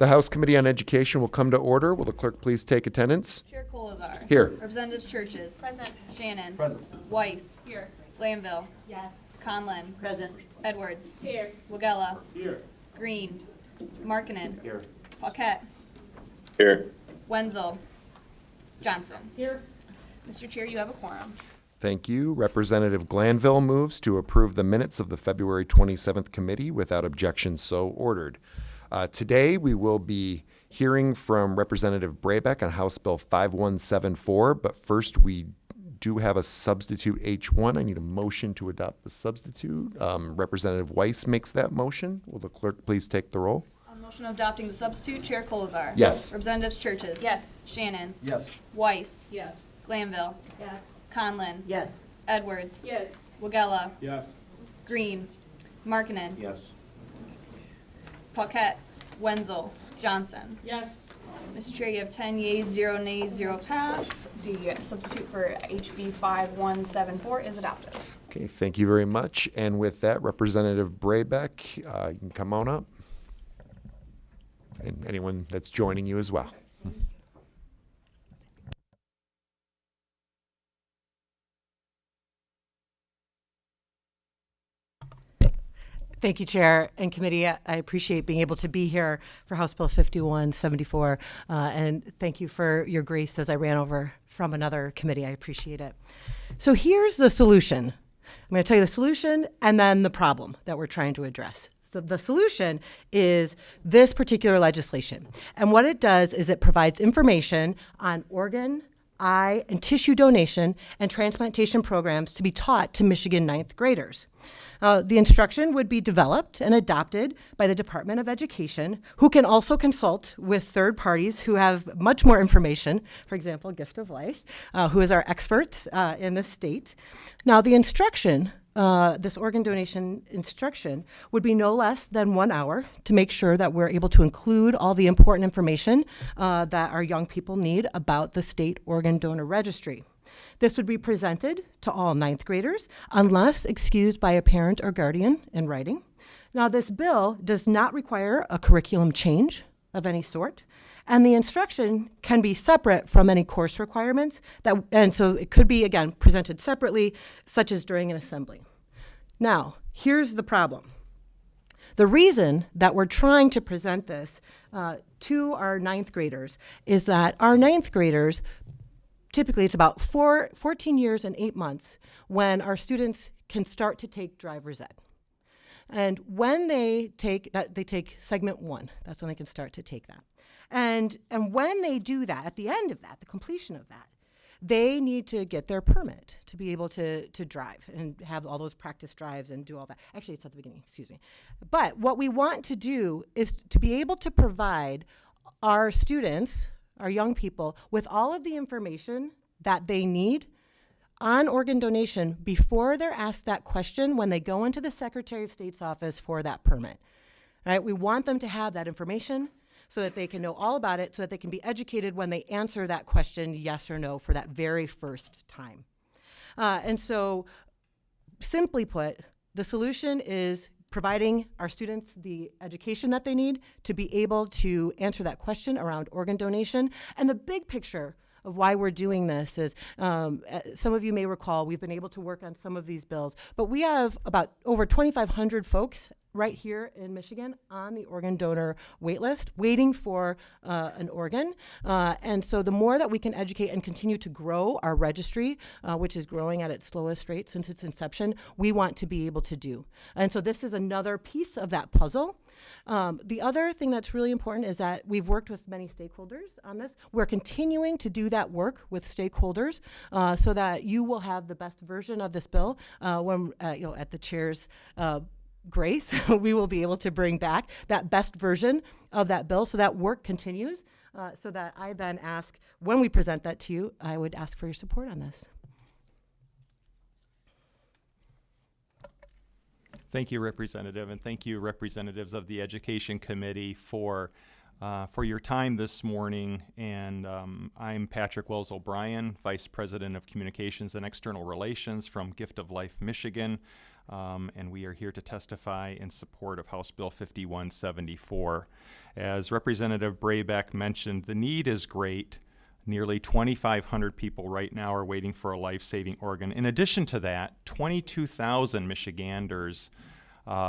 The House Committee on Education will come to order. Will the clerk please take attendance? Chair Colazar. Here. Representatives Churches. Present. Shannon. Present. Weiss. Here. Glanville. Yes. Conlon. Present. Edwards. Here. Wagella. Here. Green. Markkinen. Here. Paquette. Here. Wenzel. Johnson. Here. Mr. Chair, you have a quorum. Thank you. Representative Glanville moves to approve the minutes of the February 27th committee without objection, so ordered. Today, we will be hearing from Representative Brabeck on House Bill 5174, but first we do have a substitute H1. I need a motion to adopt the substitute. Representative Weiss makes that motion. Will the clerk please take the roll? On motion of adopting the substitute, Chair Colazar. Yes. Representatives Churches. Yes. Shannon. Yes. Weiss. Yes. Glanville. Yes. Conlon. Yes. Edwards. Yes. Wagella. Yes. Green. Markkinen. Yes. Paquette. Wenzel. Johnson. Yes. Mr. Chair, you have 10 yeas, 0 nays, 0 pass. The substitute for HB 5174 is adopted. Okay, thank you very much. And with that, Representative Brabeck, you can come on up. And anyone that's joining you as well. Thank you, Chair and Committee. I appreciate being able to be here for House Bill 5174, and thank you for your grace as I ran over from another committee. I appreciate it. So here's the solution. I'm going to tell you the solution and then the problem that we're trying to address. So the solution is this particular legislation, and what it does is it provides information on organ, eye, and tissue donation and transplantation programs to be taught to Michigan ninth graders. The instruction would be developed and adopted by the Department of Education, who can also consult with third parties who have much more information, for example, Gift of Life, who is our expert in this state. Now, the instruction, this organ donation instruction, would be no less than 1 hour to make sure that we're able to include all the important information that our young people need about the state organ donor registry. This would be presented to all ninth graders unless excused by a parent or guardian in writing. Now, this bill does not require a curriculum change of any sort, and the instruction can be separate from any course requirements, and so it could be, again, presented separately, such as during an assembly. Now, here's the problem. The reason that we're trying to present this to our ninth graders is that our ninth graders, typically it's about 14 years and 8 months when our students can start to take driver's ed. And when they take that, they take segment 1. That's when they can start to take that. And when they do that, at the end of that, the completion of that, they need to get their permit to be able to drive and have all those practice drives and do all that. Actually, it's at the beginning, excuse me. But what we want to do is to be able to provide our students, our young people, with all of the information that they need on organ donation before they're asked that question when they go into the Secretary of State's office for that permit. Right? We want them to have that information so that they can know all about it, so that they can be educated when they answer that question, yes or no, for that very first time. And so, simply put, the solution is providing our students the education that they need to be able to answer that question around organ donation. And the big picture of why we're doing this is, some of you may recall, we've been able to work on some of these bills, but we have about over 2,500 folks right here in Michigan on the organ donor wait list, waiting for an organ. And so the more that we can educate and continue to grow our registry, which is growing at its slowest rate since its inception, we want to be able to do. And so this is another piece of that puzzle. The other thing that's really important is that we've worked with many stakeholders on this. We're continuing to do that work with stakeholders so that you will have the best version of this bill when, at the chair's grace, we will be able to bring back that best version of that bill. So that work continues, so that I then ask, when we present that to you, I would ask for your support on this. Thank you, Representative, and thank you, representatives of the Education Committee, for for your time this morning. And I'm Patrick Wells O'Brien, Vice President of Communications and External Relations from Gift of Life, Michigan. And we are here to testify in support of House Bill 5174. As Representative Brabeck mentioned, the need is great. Nearly 2,500 people right now are waiting for a life-saving organ. In addition to that, 22,000 Michiganders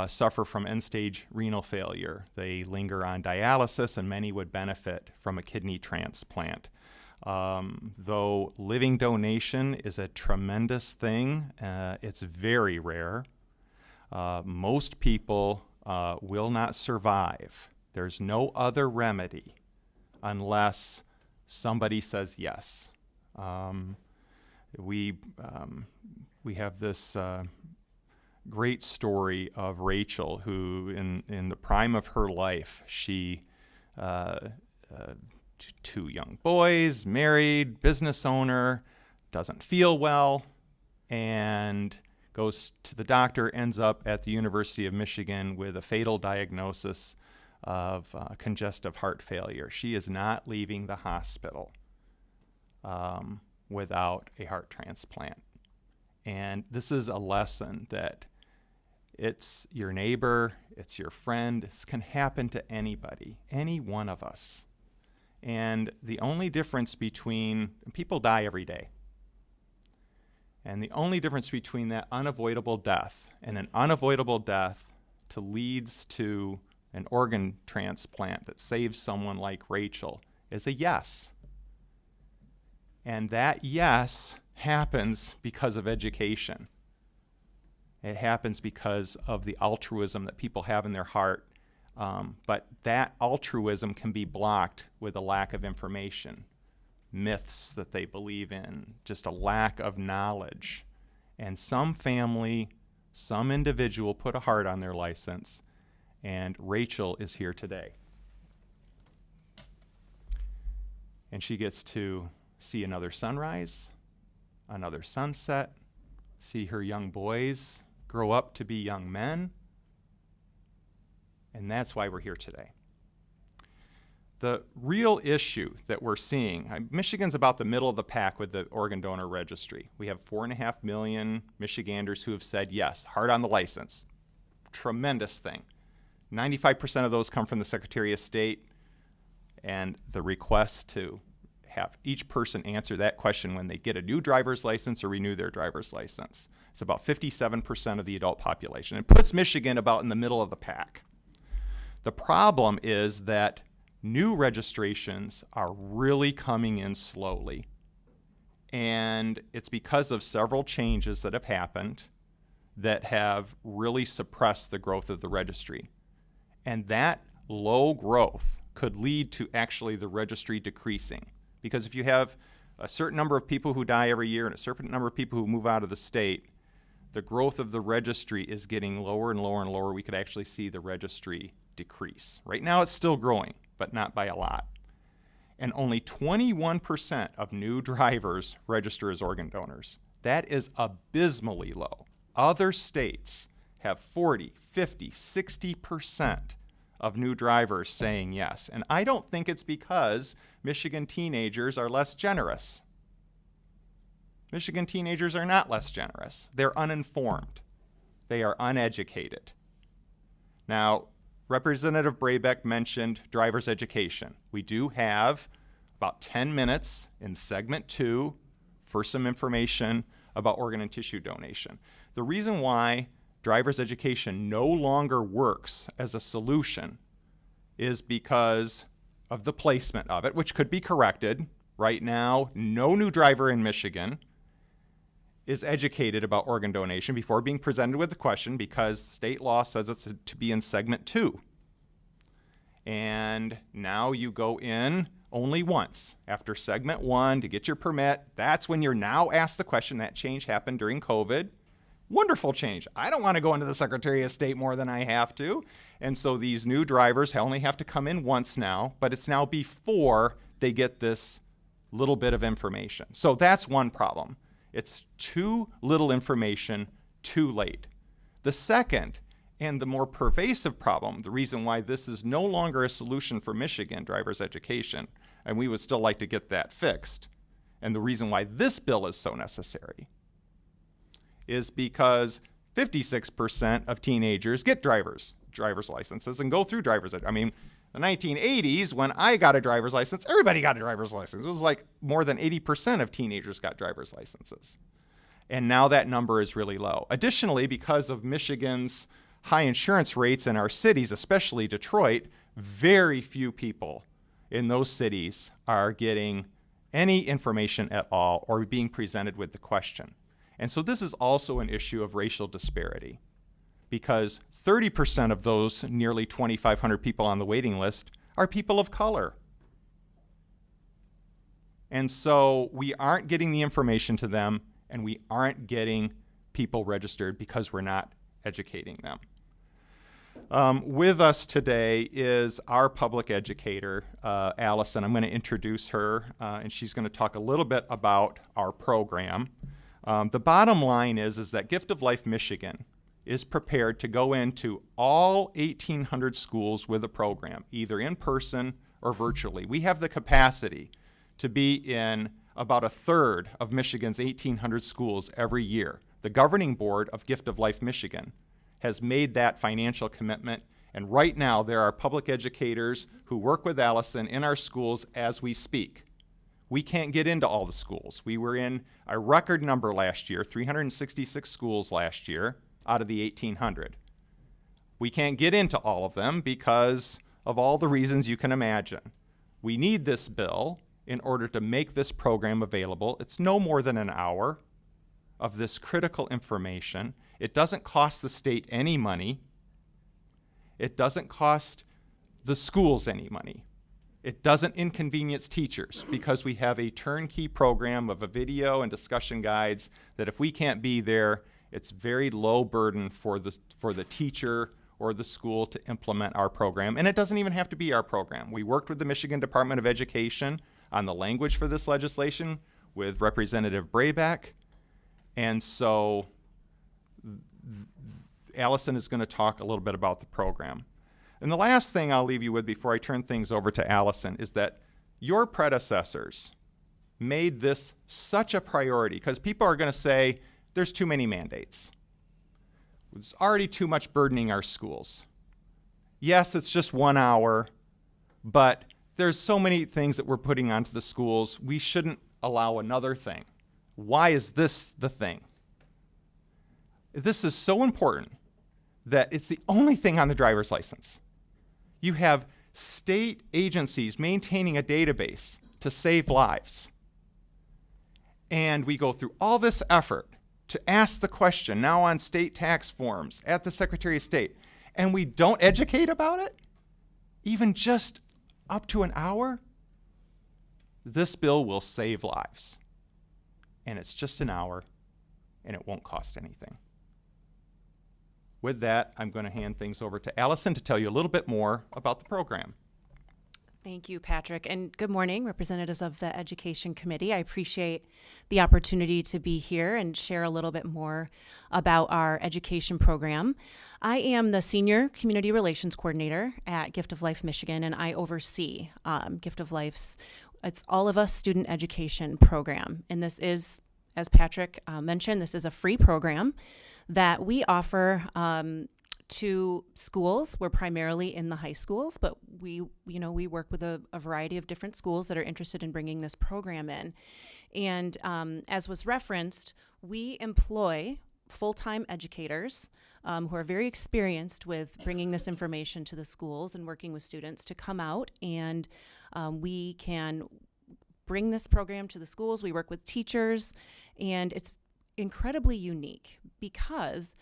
suffer from end-stage renal failure. They linger on dialysis, and many would benefit from a kidney transplant. Though living donation is a tremendous thing, it's very rare. Most people will not survive. There's no other remedy unless somebody says yes. We have this great story of Rachel, who in the prime of her life, she two young boys, married, business owner, doesn't feel well, and goes to the doctor, ends up at the University of Michigan with a fatal diagnosis of congestive heart failure. She is not leaving the hospital without a heart transplant. And this is a lesson that it's your neighbor, it's your friend, this can happen to anybody, any one of us. And the only difference between, people die every day, and the only difference between that unavoidable death and an unavoidable death leads to an organ transplant that saves someone like Rachel is a yes. And that yes happens because of education. It happens because of the altruism that people have in their heart. But that altruism can be blocked with a lack of information, myths that they believe in, just a lack of knowledge. And some family, some individual put a heart on their license, and Rachel is here today. And she gets to see another sunrise, another sunset, see her young boys grow up to be young men, and that's why we're here today. The real issue that we're seeing, Michigan's about the middle of the pack with the organ donor registry. We have 4.5 million Michiganders who have said yes, heart on the license. Tremendous thing. 95% of those come from the Secretary of State, and the request to have each person answer that question when they get a new driver's license or renew their driver's license. It's about 57% of the adult population. It puts Michigan about in the middle of the pack. The problem is that new registrations are really coming in slowly. And it's because of several changes that have happened that have really suppressed the growth of the registry. And that low growth could lead to actually the registry decreasing. Because if you have a certain number of people who die every year and a certain number of people who move out of the state, the growth of the registry is getting lower and lower and lower. We could actually see the registry decrease. Right now it's still growing, but not by a lot. And only 21% of new drivers register as organ donors. That is abysmally low. Other states have 40, 50, 60% of new drivers saying yes. And I don't think it's because Michigan teenagers are less generous. Michigan teenagers are not less generous. They're uninformed. They are uneducated. Now, Representative Brabeck mentioned driver's education. We do have about 10 minutes in segment 2 for some information about organ and tissue donation. The reason why driver's education no longer works as a solution is because of the placement of it, which could be corrected. Right now, no new driver in Michigan is educated about organ donation before being presented with the question, because state law says it's to be in segment 2. And now you go in only once after segment 1 to get your permit. That's when you're now asked the question. That change happened during COVID. Wonderful change. I don't want to go into the Secretary of State more than I have to. And so these new drivers only have to come in once now, but it's now before they get this little bit of information. So that's one problem. It's too little information, too late. The second, And the more pervasive problem, the reason why this is no longer a solution for Michigan driver's education, and we would still like to get that fixed, and the reason why this bill is so necessary, is because 56% of teenagers get driver's licenses and go through I mean, the 1980s, when I got a driver's license, everybody got a driver's license. It was like more than 80% of teenagers got driver's licenses. And now that number is really low. Additionally, because of Michigan's high insurance rates in our cities, especially Detroit, very few people in those cities are getting any information at all or being presented with the question. And so this is also an issue of racial disparity, because 30% of those nearly 2,500 people on the waiting list are people of color. And so we aren't getting the information to them, and we aren't getting people registered because we're not educating them. With us today is our public educator, Allison. I'm going to introduce her, and she's going to talk a little bit about our program. The bottom line is that Gift of Life Michigan is prepared to go into all 1,800 schools with a program, either in person or virtually. We have the capacity to be in about a third of Michigan's 1,800 schools every year. The governing board of Gift of Life Michigan has made that financial commitment, and right now there are public educators who work with Allison in our schools as we speak. We can't get into all the schools. We were in a record number last year, 366 schools last year out of the 1,800. We can't get into all of them because of all the reasons you can imagine. We need this bill in order to make this program available. It's no more than an hour of this critical information. It doesn't cost the state any money. It doesn't cost the schools any money. It doesn't inconvenience teachers because we have a turnkey program of a video and discussion guides that if we can't be there, it's very low burden for the teacher or the school to implement our program. And it doesn't even have to be our program. We worked with the Michigan Department of Education on the language for this legislation with Representative Brayback. And so Allison is going to talk a little bit about the program. And the last thing I'll leave you with before I turn things over to Allison is that your predecessors made this such a priority, because people are going to say there's too many mandates. It's already too much burdening our schools. Yes, it's just 1 hour, but there's so many things that we're putting onto the schools. We shouldn't allow another thing. Why is this the thing? This is so important that it's the only thing on the driver's license. You have state agencies maintaining a database to save lives. And we go through all this effort to ask the question now on state tax forms at the Secretary of State, and we don't educate about it, even just up to an hour. This bill will save lives. And it's just an hour, and it won't cost anything. With that, I'm going to hand things over to Allison to tell you a little bit more about the program. Thank you, Patrick, and good morning, representatives of the Education Committee. I appreciate the opportunity to be here and share a little bit more about our education program. I am the Senior Community Relations Coordinator at Gift of Life Michigan, and I oversee Gift of Life's It's All of Us student education program. And this is, as Patrick mentioned, this is a free program that we offer to schools. We're primarily in the high schools, but we work with a variety of different schools that are interested in bringing this program in. And as was referenced, we employ full-time educators who are very experienced with bringing this information to the schools and working with students to come out, and we can bring this program to the schools. We work with teachers, and it's incredibly unique because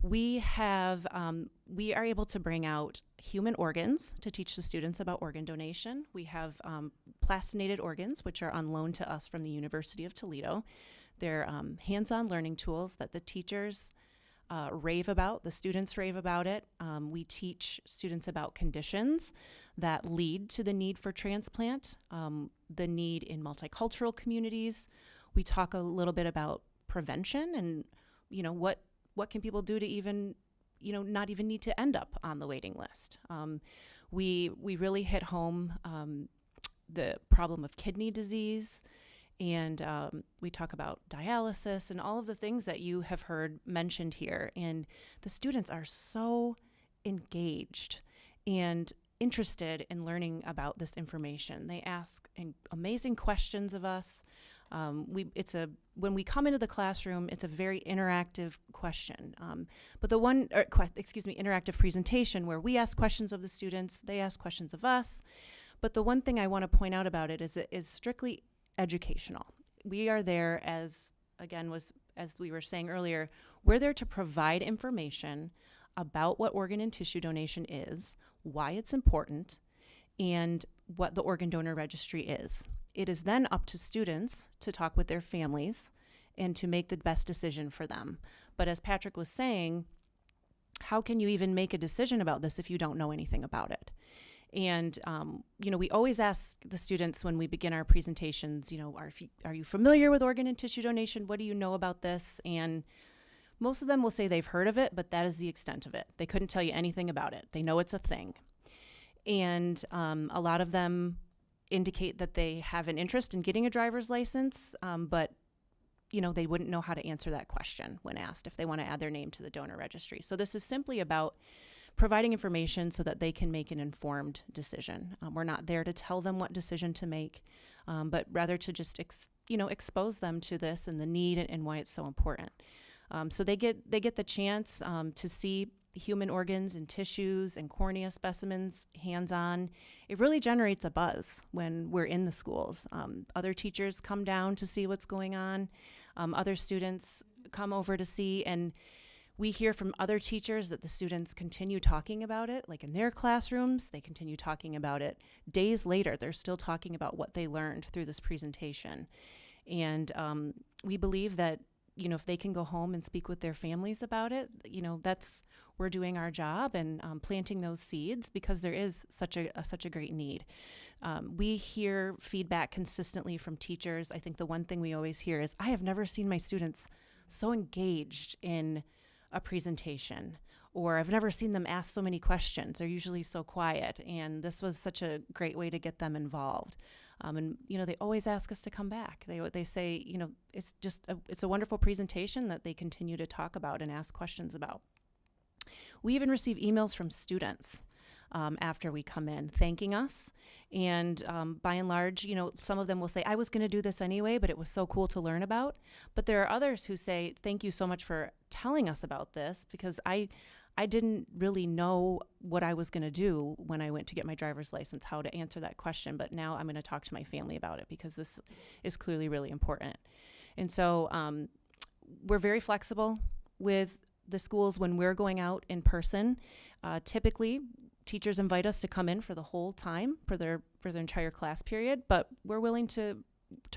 we are able to bring out human organs to teach the students about organ donation. We have plastinated organs, which are on loan to us from the University of Toledo. They're hands-on learning tools that the teachers rave about, the students rave about it. We teach students about conditions that lead to the need for transplant, the need in multicultural communities. We talk a little bit about prevention and, what can people do to even not even need to end up on the waiting list. We really hit home the problem of kidney disease, and we talk about dialysis and all of the things that you have heard mentioned here. And the students are so engaged and interested in learning about this information. They ask amazing questions of us. When we come into the classroom, it's a very interactive question. Interactive presentation where we ask questions of the students, they ask questions of us. But the one thing I want to point out about it is it is strictly educational. We are there as we were saying earlier, we're there to provide information about what organ and tissue donation is, why it's important, and what the organ donor registry is. It is then up to students to talk with their families and to make the best decision for them. But as Patrick was saying, how can you even make a decision about this if you don't know anything about it? And, we always ask the students when we begin our presentations, are you familiar with organ and tissue donation? What do you know about this? And most of them will say they've heard of it, but that is the extent of it. They couldn't tell you anything about it. They know it's a thing. And a lot of them indicate that they have an interest in getting a driver's license, but they wouldn't know how to answer that question when asked if they want to add their name to the donor registry. So this is simply about providing information so that they can make an informed decision. We're not there to tell them what decision to make, but rather to just expose them to this and the need and why it's so important. So they get the chance to see human organs and tissues and cornea specimens hands-on. It really generates a buzz when we're in the schools. Other teachers come down to see what's going on. Other students come over to see, and we hear from other teachers that the students continue talking about it, like in their classrooms. They continue talking about it days later. They're still talking about what they learned through this presentation. And we believe that if they can go home and speak with their families about it, we're doing our job and planting those seeds, because there is such a great need. We hear feedback consistently from teachers. I think the one thing we always hear is, I have never seen my students so engaged in a presentation, or I've never seen them ask so many questions. They're usually so quiet, and this was such a great way to get them involved. And they always ask us to come back. They say, it's a wonderful presentation that they continue to talk about and ask questions about. We even receive emails from students after we come in thanking us. And by and large, some of them will say, I was going to do this anyway, but it was so cool to learn about. But there are others who say, thank you so much for telling us about this, because I didn't really know what I was going to do when I went to get my driver's license, how to answer that question. But now I'm going to talk to my family about it, because this is clearly really important. And so we're very flexible with the schools when we're going out in person. Typically, teachers invite us to come in for the whole time, for their entire class period, but we're willing to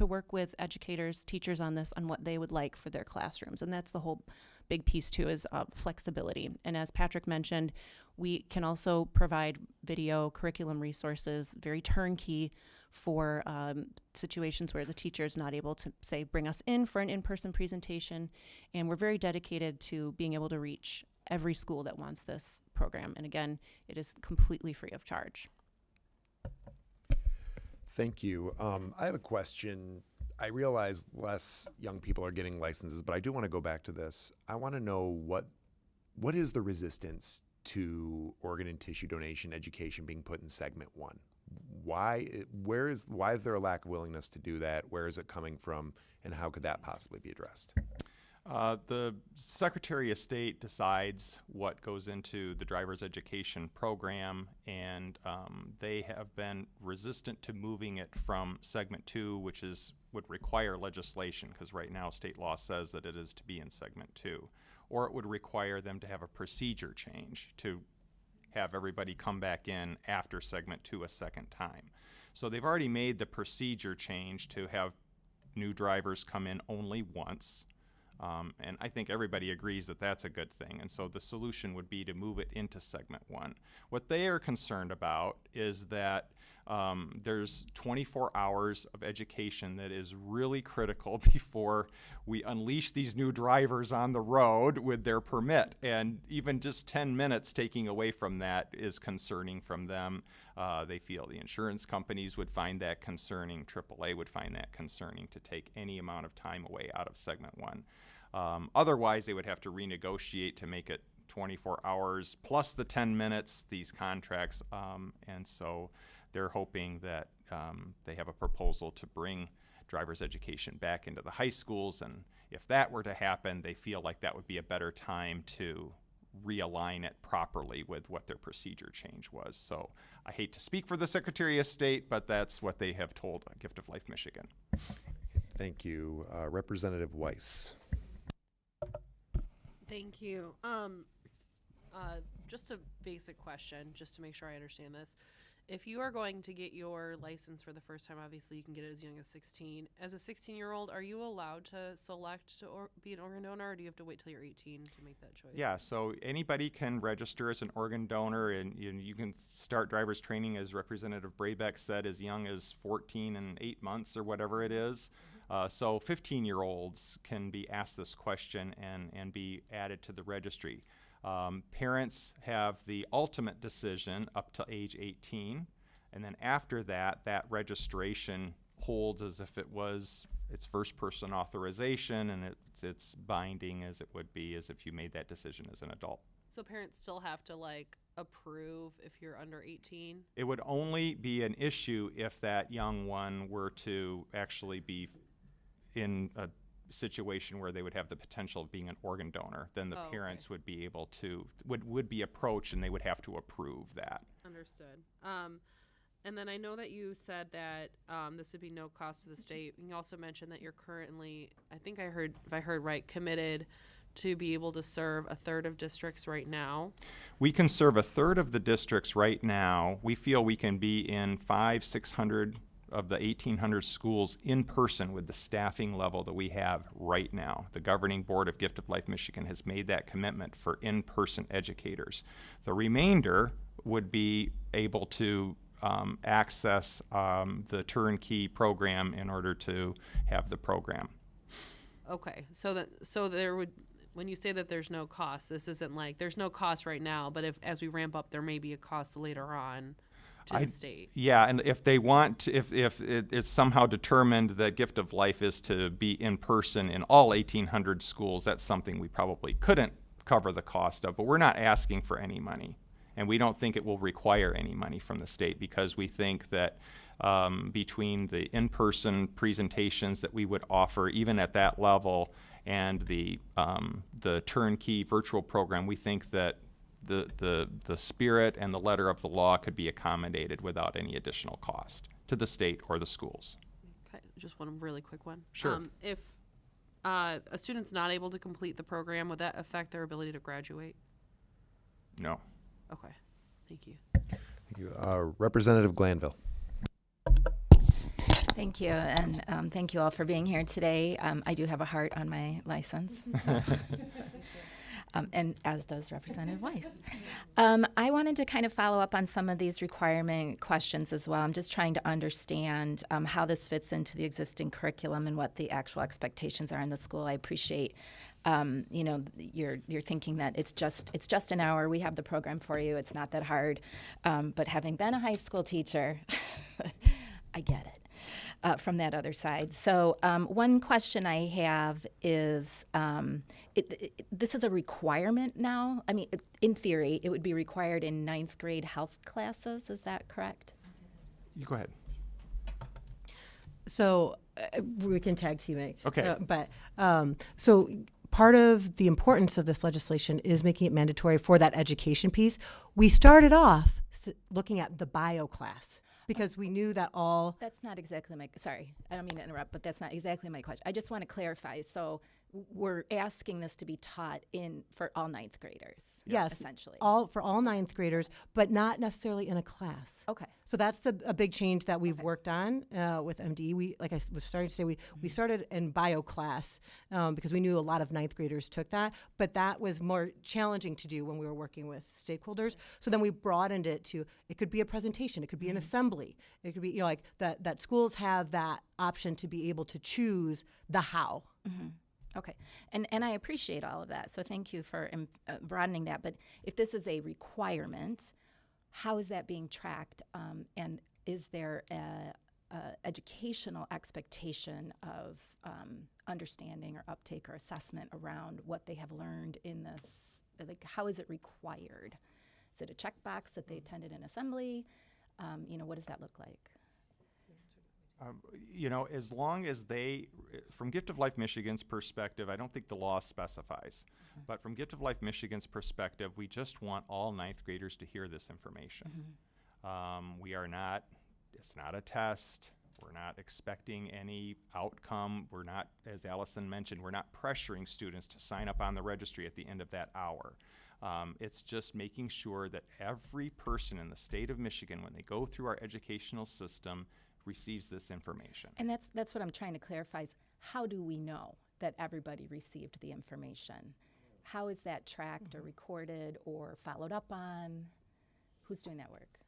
work with educators, teachers on this, on what they would like for their classrooms. And that's the whole big piece too, is flexibility. And as Patrick mentioned, we can also provide video curriculum resources, very turnkey, for situations where the teacher is not able to, say, bring us in for an in-person presentation. And we're very dedicated to being able to reach every school that wants this program. And again, it is completely free of charge. Thank you. I have a question. I realize less young people are getting licenses, but I do want to go back to this. I want to know what is the resistance to organ and tissue donation education being put in segment 1? Why is there a lack of willingness to do that? Where is it coming from, and how could that possibly be addressed? The Secretary of State decides what goes into the driver's education program, and they have been resistant to moving it from Segment 2, which would require legislation, because right now state law says that it is to be in Segment 2, or it would require them to have a procedure change to have everybody come back in after Segment 2 a second time. So they've already made the procedure change to have new drivers come in only once. And I think everybody agrees that that's a good thing. And so the solution would be to move it into Segment 1. What they are concerned about is that There's 24 hours of education that is really critical before we unleash these new drivers on the road with their permit. And even just 10 minutes taking away from that is concerning from them. They feel the insurance companies would find that concerning. AAA would find that concerning to take any amount of time away out of segment one. Otherwise, they would have to renegotiate to make it 24 hours plus the 10 minutes, these contracts. And so they're hoping that they have a proposal to bring driver's education back into the high schools. And if that were to happen, they feel like that would be a better time to realign it properly with what their procedure change was. So I hate to speak for the Secretary of State, but that's what they have told Gift of Life Michigan. Thank you. Representative Weiss. Thank you. Just a basic question, just to make sure I understand this. If you are going to get your license for the first time, obviously you can get it as young as 16. As a 16-year-old, are you allowed to select to be an organ donor, or do you have to wait till you're 18 to make that choice? Yeah, so anybody can register as an organ donor, and you can start driver's training, as Representative Brabeck said, as young as 14 and 8 months or whatever it is. So 15-year-olds can be asked this question and be added to the registry. Parents have the ultimate decision up to age 18, and then after that, that registration holds as if it was its first person authorization, and it's binding as it would be as if you made that decision as an adult. So parents still have to approve if you're under 18? It would only be an issue if that young one were to actually be in a situation where they would have the potential of being an organ donor. Then the parents would be able to, would be approached, and they would have to approve that. Understood. And then I know that you said that this would be no cost to the state. You also mentioned that you're currently, I think I heard, if I heard right, committed to be able to serve a third of districts right now. We can serve a third of the districts right now. We feel we can be in 500-600 of the 1,800 schools in person with the staffing level that we have right now. The Governing Board of Gift of Life Michigan has made that commitment for in-person educators. The remainder would be able to access the turnkey program in order to have the program. Okay, so there would, when you say that there's no cost, this isn't like there's no cost right now, but if as we ramp up, there may be a cost later on to the state. Yeah, and if they want to, if it's somehow determined that Gift of Life is to be in person in all 1,800 schools, that's something we probably couldn't cover the cost of, but we're not asking for any money. And we don't think it will require any money from the state, because we think that between the in-person presentations that we would offer, even at that level, and the turnkey virtual program, we think that the spirit and the letter of the law could be accommodated without any additional cost to the state or the schools. Okay, just one really quick one. Sure. If a student's not able to complete the program, would that affect their ability to graduate? No. Okay, thank you. Thank you. Representative Glanville. Thank you, and thank you all for being here today. I do have a heart on my license, so. And as does Representative Weiss. I wanted to kind of follow up on some of these requirement questions as well. I'm just trying to understand how this fits into the existing curriculum and what the actual expectations are in the school. I appreciate, you're thinking that it's just an hour. We have the program for you. It's not that hard. But having been a high school teacher, I get it. From that other side. So one question I have is, this is a requirement now? I mean, in theory, it would be required in 9th grade health classes. Is that correct? You go ahead. So we can tag team it. Okay. So part of the importance of this legislation is making it mandatory for that education piece. We started off looking at the bio class, because we knew that all. That's not exactly sorry, I don't mean to interrupt, but that's not exactly my question. I just want to clarify. So we're asking this to be taught for all ninth graders. Yes, essentially. for all ninth graders, but not necessarily in a class. Okay. So that's a big change that we've worked on with MD. We, like I was starting to say, we started in bio class because we knew a lot of ninth graders took that, but that was more challenging to do when we were working with stakeholders. So then we broadened it to, it could be a presentation, it could be an assembly, it could be, like that schools have that option to be able to choose the how. Okay, and I appreciate all of that, so thank you for broadening that. But if this is a requirement, how is that being tracked? And is there a educational expectation of understanding or uptake or assessment around what they have learned in this? Like, how is it required? Is it a checkbox that they attended an assembly? What does that look like? As long as from Gift of Life Michigan's perspective, I don't think the law specifies, but from Gift of Life Michigan's perspective, we just want all ninth graders to hear this information. It's not a test. We're not expecting any outcome. We're not, as Allison mentioned, we're not pressuring students to sign up on the registry at the end of that hour. It's just making sure that every person in the state of Michigan, when they go through our educational system, receives this information. And that's what I'm trying to clarify is, how do we know that everybody received the information? How is that tracked or recorded or followed up on? Who's doing that work?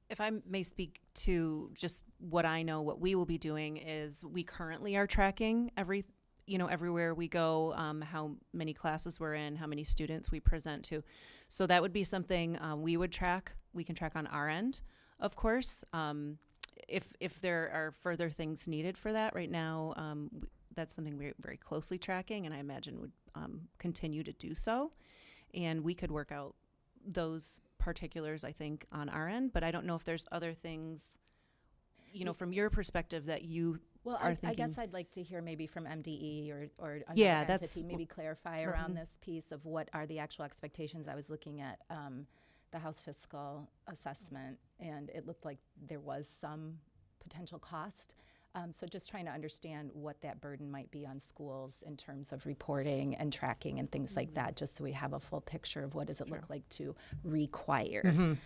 If I may speak to just what I know, what we will be doing is we currently are tracking everywhere we go, how many classes we're in, how many students we present to. So that would be something we would track. We can track on our end, of course. If there are further things needed for that right now, that's something we're very closely tracking, and I imagine would continue to do so. And we could work out those particulars, I think, on our end, but I don't know if there's other things, from your perspective that you are thinking. I guess I'd like to hear maybe from MDE or another that's entity, maybe clarify around this piece of what are the actual expectations. I was looking at the House Fiscal Assessment, and it looked like there was some potential cost. So just trying to understand what that burden might be on schools in terms of reporting and tracking and things like that, just so we have a full picture of what does it look like to require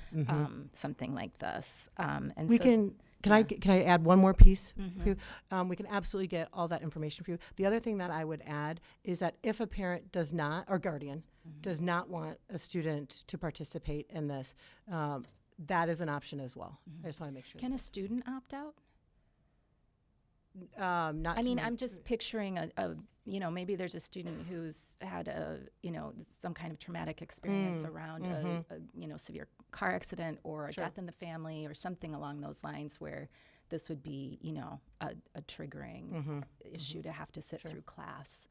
something like this. And We so, can I add one more piece for you? We can absolutely get all that information for you. The other thing that I would add is that if a parent does not, or guardian, does not want a student to participate in this, that is an option as well. I just want to make sure. can a student opt out? Not I to mean, my- I'm just picturing maybe there's a student who's had some kind of traumatic experience around a severe car accident or a death in the family or something along those lines, where this would be, a triggering issue to have to sit through class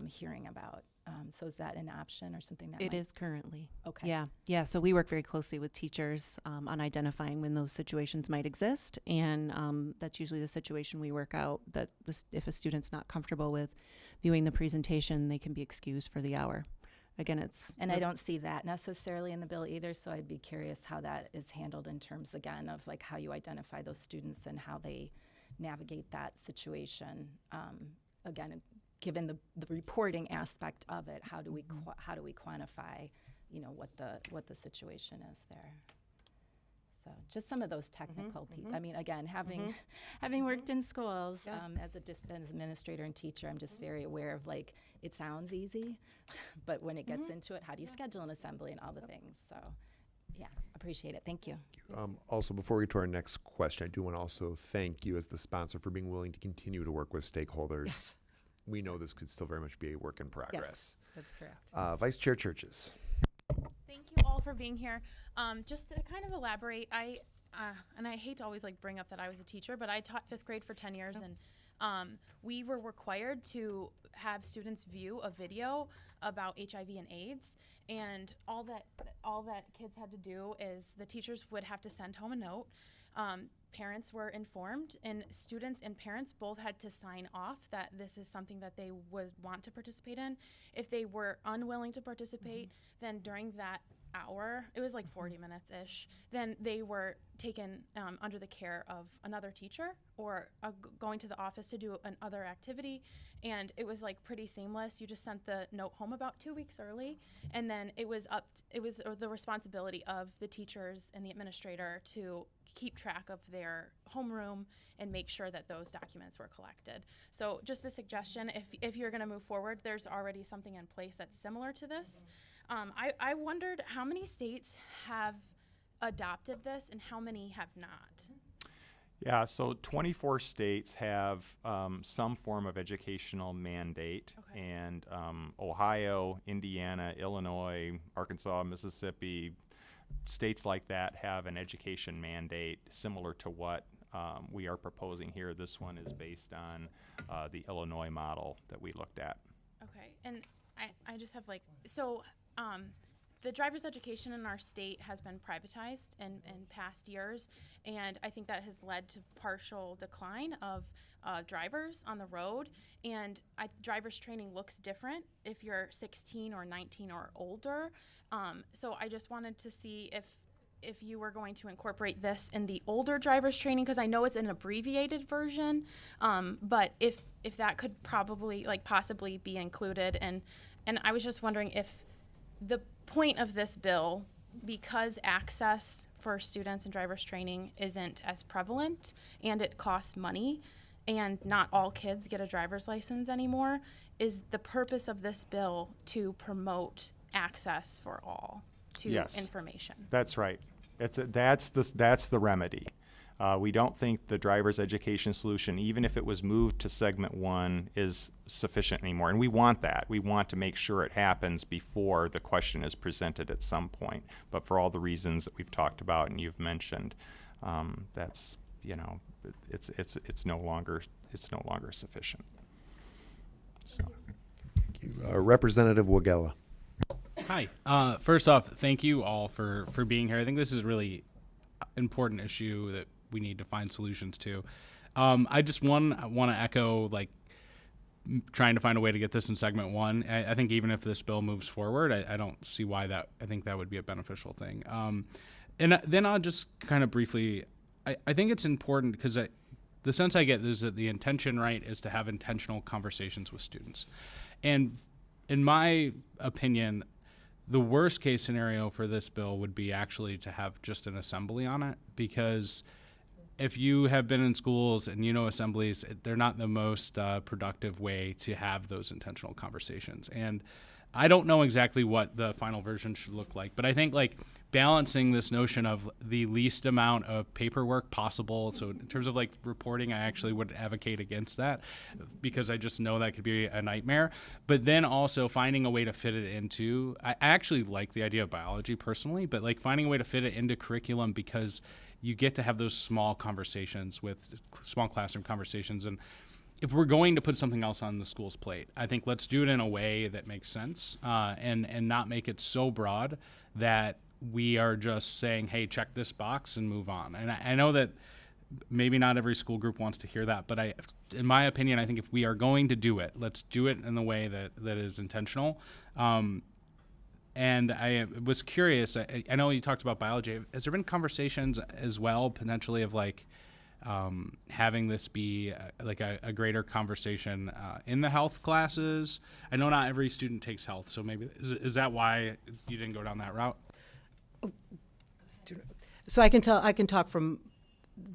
hearing about. So is that an option or something that It is currently. Okay. Yeah. So we work very closely with teachers on identifying when those situations might exist, and that's usually the situation we work out. That if a student's not comfortable with viewing the presentation, they can be excused for the hour. Again, And I don't see that necessarily in the bill either, so I'd be curious how that is handled in terms, again, of like how you identify those students and how they navigate that situation. Again, given the reporting aspect of it, how do we quantify, what the situation is there? So just some of those technical pieces. I mean, again, having worked in schools as an administrator and teacher, I'm just very aware of, like, it sounds easy, but when it gets into it, how do you schedule an assembly and all the things? So, yeah, appreciate it. Thank you. Also, before we get to our next question, I do want to also thank you as the sponsor for being willing to continue to work with stakeholders. Yes. We know this could still very much be a work in progress. That's correct. Vice Chair Churches. Thank you all for being here. Just to kind of elaborate, I hate to always bring up that I was a teacher, but I taught 5th grade for 10 years, and we were required to have students view a video about HIV and AIDS, and all that kids had to do is the teachers would have to send home a note. Parents were informed, and students and parents both had to sign off that this is something that they would want to participate in. If they were unwilling to participate, then during that hour, it was like 40 minutes ish, then they were taken under the care of another teacher or going to the office to do another activity. And it was like pretty seamless. You just sent the note home about 2 weeks early. And then it was the responsibility of the teachers and the administrator to keep track of their homeroom and make sure that those documents were collected. So just a suggestion, if you're going to move forward, there's already something in place that's similar to this. I wondered how many states have adopted this and how many have not. Yeah, so 24 states have some form of educational mandate, Okay. and Ohio, Indiana, Illinois, Arkansas, Mississippi, states like that have an education mandate similar to what we are proposing here. This one is based on the Illinois model that we looked at. Okay, and I just have the driver's education in our state has been privatized in past years, and I think that has led to partial decline of drivers on the road. And driver's training looks different if you're 16 or 19 or older. So I just wanted to see if you were going to incorporate this in the older driver's training, because I know it's an abbreviated version, but if that could possibly be included. And I was just wondering if the point of this bill, because access for students in driver's training isn't as prevalent and it costs money and not all kids get a driver's license anymore, is the purpose of this bill to promote access for all to Yes. information? That's right. That's the remedy. We don't think the driver's education solution, even if it was moved to segment 1, is sufficient anymore. And we want that. We want to make sure it happens before the question is presented at some point. But for all the reasons that we've talked about and you've mentioned, that's, it's no longer sufficient. So. Representative Wagella. Hi. First off, thank you all for being here. I think this is a really important issue that we need to find solutions to. I just want to echo trying to find a way to get this in segment 1. I think even if this bill moves forward, I don't see why that. I think that would be a beneficial thing. And then I'll just kind of briefly. I think it's important because the sense I get is that the intention, right, is to have intentional conversations with students, and in my opinion, the worst case scenario for this bill would be actually to have just an assembly on it, because if you have been in schools and you know assemblies, they're not the most productive way to have those intentional conversations. And I don't know exactly what the final version should look like, but I think balancing this notion of the least amount of paperwork possible. So in terms of reporting, I actually would advocate against that because I just know that could be a nightmare. But then also finding a way to fit it into, I actually like the idea of biology personally, but finding a way to fit it into curriculum, because you get to have those small conversations with small classroom conversations. And if we're going to put something else on the school's plate, I think let's do it in a way that makes sense and not make it so broad that we are just saying, hey, check this box and move on. And I know that maybe not every school group wants to hear that, but in my opinion, I think if we are going to do it, let's do it in the way that is intentional. And I was curious, I know you talked about biology. Has there been conversations as well, potentially, of having this be a greater conversation in the health classes? I know not every student takes health, so maybe is that why you didn't go down that route? So I can talk from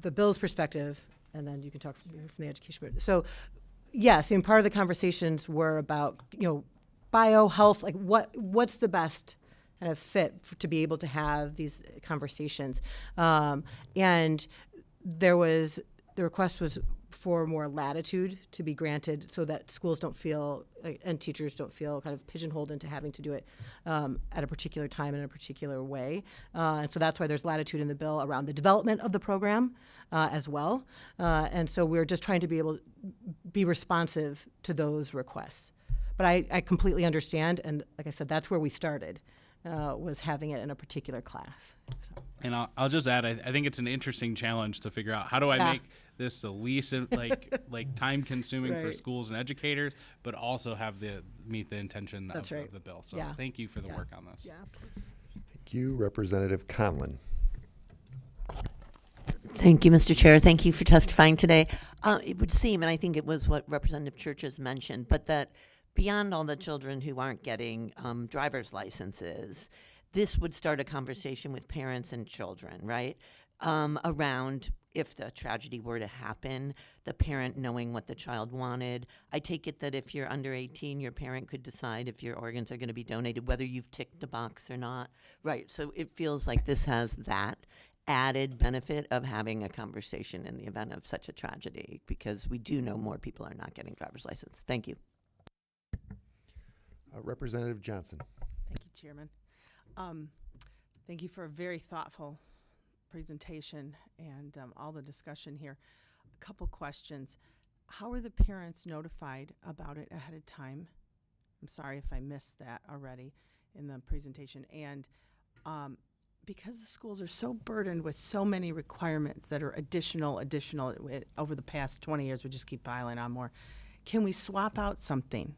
the bill's perspective, and then you can talk from the education perspective. So yes, part of the conversations were about bio health, what's the best kind of fit to be able to have these conversations, and the request was for more latitude to be granted so that schools don't feel and teachers don't feel kind of pigeonholed into having to do it at a particular time in a particular way. And so that's why there's latitude in the bill around the development of the program as well. And so we're just trying to be able to be responsive to those requests. But I completely understand, and like I said, that's where we started, was having it in a particular class. So. And I'll just add, I think it's an interesting challenge to figure out how do I make this the least time consuming for schools and educators, but also have meet the intention of the bill. So thank you for the work on this. Yeah, of course. Thank you. Representative Conlon. Thank you, Mr. Chair. Thank you for testifying today. It would seem, and I think it was what Representative Churches mentioned, but that beyond all the children who aren't getting driver's licenses, this would start a conversation with parents and children, right? Around if the tragedy were to happen, the parent knowing what the child wanted. I take it that if you're under 18, your parent could decide if your organs are going to be donated, whether you've ticked a box or not. Right, so it feels like this has that added benefit of having a conversation in the event of such a tragedy, because we do know more people are not getting driver's license. Thank you. Representative Johnson. Thank you, Chairman. Thank you for a very thoughtful presentation and all the discussion here. A couple questions. How are the parents notified about it ahead of time? I'm sorry if I missed that already in the presentation. And because the schools are so burdened with so many requirements that are additional over the past 20 years, we just keep piling on more. Can we swap out something?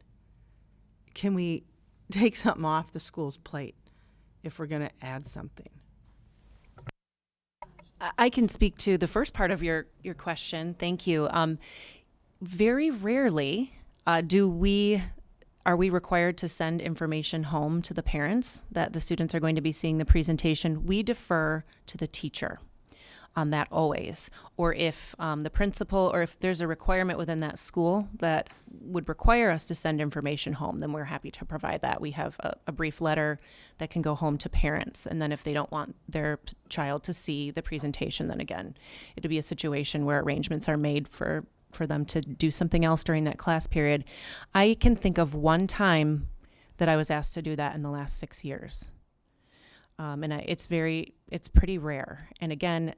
Can we take something off the school's plate if we're going to add something? I can speak to the first part of your question. Thank you. Very rarely are we required to send information home to the parents that the students are going to be seeing the presentation. We defer to the teacher on that always. Or if the principal, or if there's a requirement within that school that would require us to send information home, then we're happy to provide that. We have a brief letter that can go home to parents. And then if they don't want their child to see the presentation, then again, it'll be a situation where arrangements are made for them to do something else during that class period. I can think of one time that I was asked to do that in the last 6 years. It's pretty rare. And again,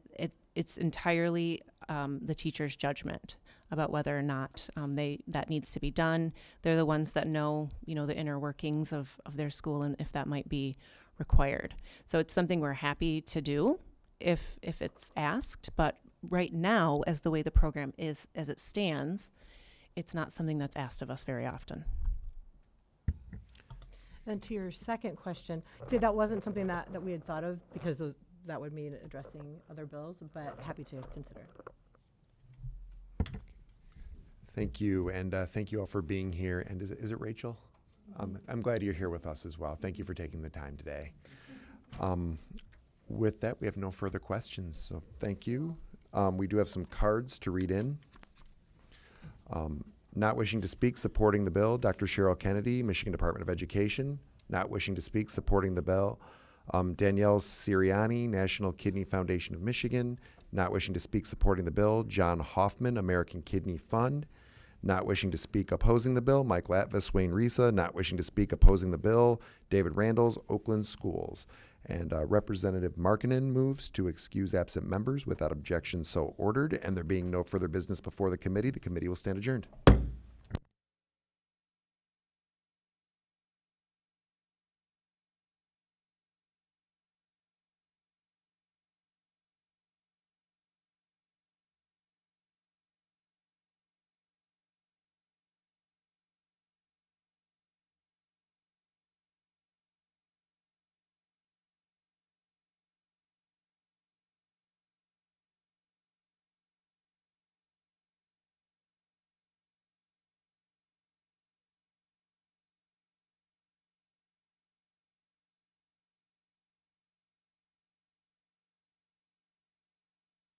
it's entirely the teacher's judgment about whether or not that needs to be done. They're the ones that know, the inner workings of their school and if that might be required. So it's something we're happy to do if it's asked, but right now, as the way the program is, as it stands, it's not something that's asked of us very often. And to your second question, see, that wasn't something that we had thought of because that would mean addressing other bills, but happy to consider. Thank you, and thank you all for being here. And is it Rachel? I'm glad you're here with us as well. Thank you for taking the time today. With that, we have no further questions, so thank you. We do have some cards to read in. Not wishing to speak, supporting the bill, Dr. Cheryl Kennedy, Michigan Department of Education. Not wishing to speak, supporting the bill, Danielle Siriani, National Kidney Foundation of Michigan. Not wishing to speak, supporting the bill, John Hoffman, American Kidney Fund. Not wishing to speak, opposing the bill, Mike Latvis, Wayne Risa. Not wishing to speak, opposing the bill, David Randalls, Oakland Schools. And Representative Markinen moves to excuse absent members without objection so ordered. And there being no further business before the committee will stand adjourned.